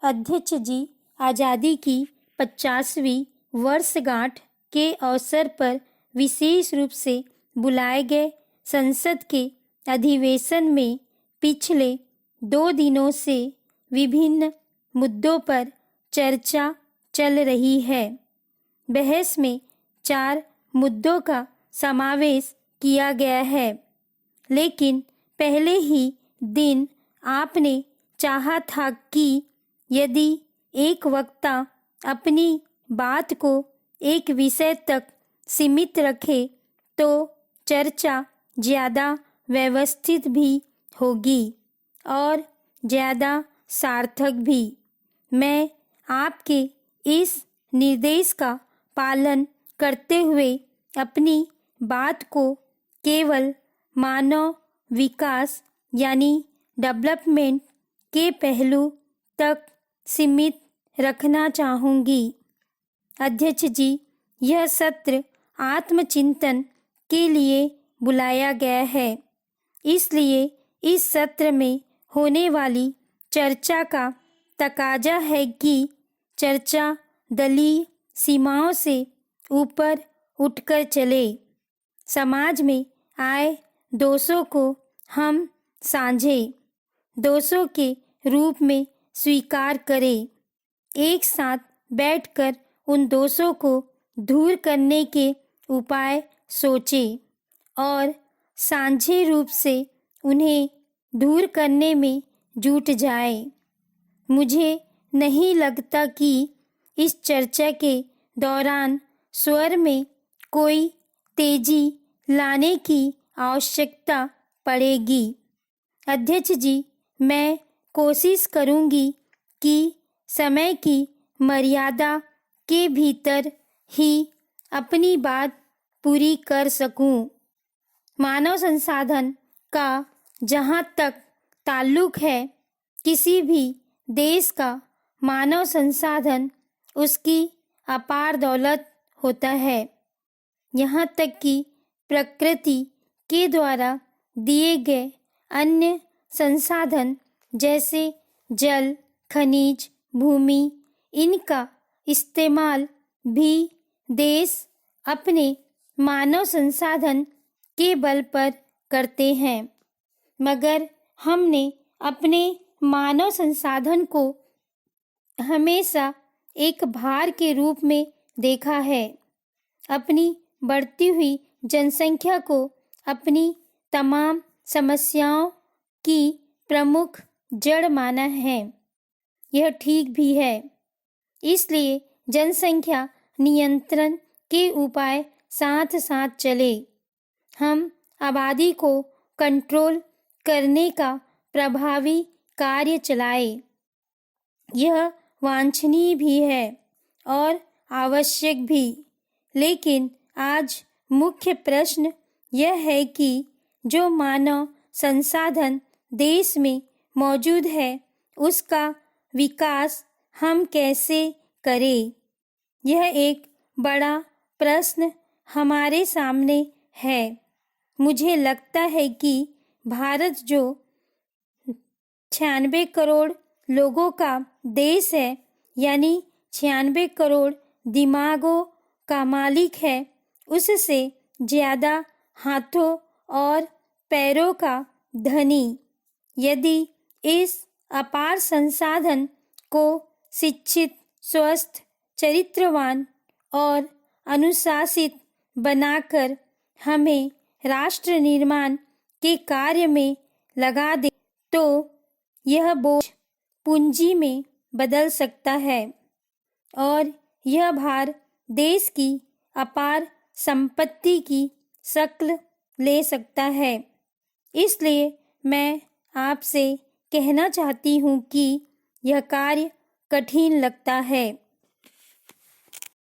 अध्यक्ष जी, आज़ादी की 50वीं वर्षगांठ के अवसर पर विशेष रूप से बुलाए गए संसद के अधिवेशन में पिछले 2 दिनों से विभिन्न मुद्दों पर चर्चा चल रही है। बहस में 4 मुद्दों का समावेश किया गया है, लेकिन पहले ही दिन आपने चाहा था कि यदि एक वक्ता अपनी बात को एक विषय तक सीमित रखे तो चर्चा ज़्यादा व्यवस्थित भी होगी और ज़्यादा सार्थक भी। मैं आपके इस निर्देश का पालन करते हुए अपनी बात को केवल मानव विकास यानी डेवलपमेंट के पहलू तक सीमित रखना चाहूँगी। अध्यक्ष जी, यह सत्र आत्मचिंतन के लिए बुलाया गया है, इसलिए इस सत्र में होने वाली चर्चा का तकाजा है कि चर्चा दलीय सीमाओं से ऊपर उठकर चले। समाज में आए दोषों को हम साझे दोषों के रूप में स्वीकार करें, एक साथ बैठकर उन दोषों को दूर करने के उपाय सोचें और साझे रूप से उन्हें दूर करने में जुट जाए। मुझे नहीं लगता कि इस चर्चा के दौरान स्वर में कोई तेजी लाने की आवश्यकता पड़ेगी। अध्यक्ष जी, मैं कोशिश करूंगी कि समय की मर्यादा के भीतर ही अपनी बात पूरी कर सकूं। मानव संसाधन का जहां तक ताल्लुक है, किसी भी देश का मानव संसाधन उसकी अपार दौलत होता है। यहाँ तक कि प्रकृति के द्वारा दिए गए अन्य संसाधन जैसे जल, खनिज, भूमि, इनका इस्तेमाल भी देश अपने मानव संसाधन के बल पर करते हैं, मगर हमने अपने मानव संसाधन को हमेशा एक भार के रूप में देखा है। अपनी बढ़ती हुई जनसंख्या को अपनी तमाम समस्याओं की प्रमुख जड़ माना है। यह ठीक भी है। इसलिए जनसंख्या नियंत्रण के उपाय साथ साथ चले। हम आबादी को कंट्रोल करने का प्रभावी कार्य चलाएं। यह वांछनीय भी है और आवश्यक भी, लेकिन आज मुख्य प्रश्न यह है कि जो मानव संसाधन देश में मौजूद है उसका विकास हम कैसे करें। यह एक बड़ा प्रश्न हमारे सामने है। मुझे लगता है कि भारत जो 96 करोड़ लोगों का देश है, यानी 96 करोड़ दिमागों का मालिक है, उससे ज़्यादा हाथों और पैरों का धनी यदि इस अपार संसाधन को शिक्षित, स्वस्थ, चरित्रवान और अनुशासित बनाकर हमें राष्ट्र निर्माण के कार्य में लगा दे तो यह बोझ पूंजी में बदल सकता है और यह भार देश की अपार संपत्ति की शक्ल ले सकता है। इसलिए मैं आपसे कहना चाहती हूँ कि यह कार्य कठिन लगता है,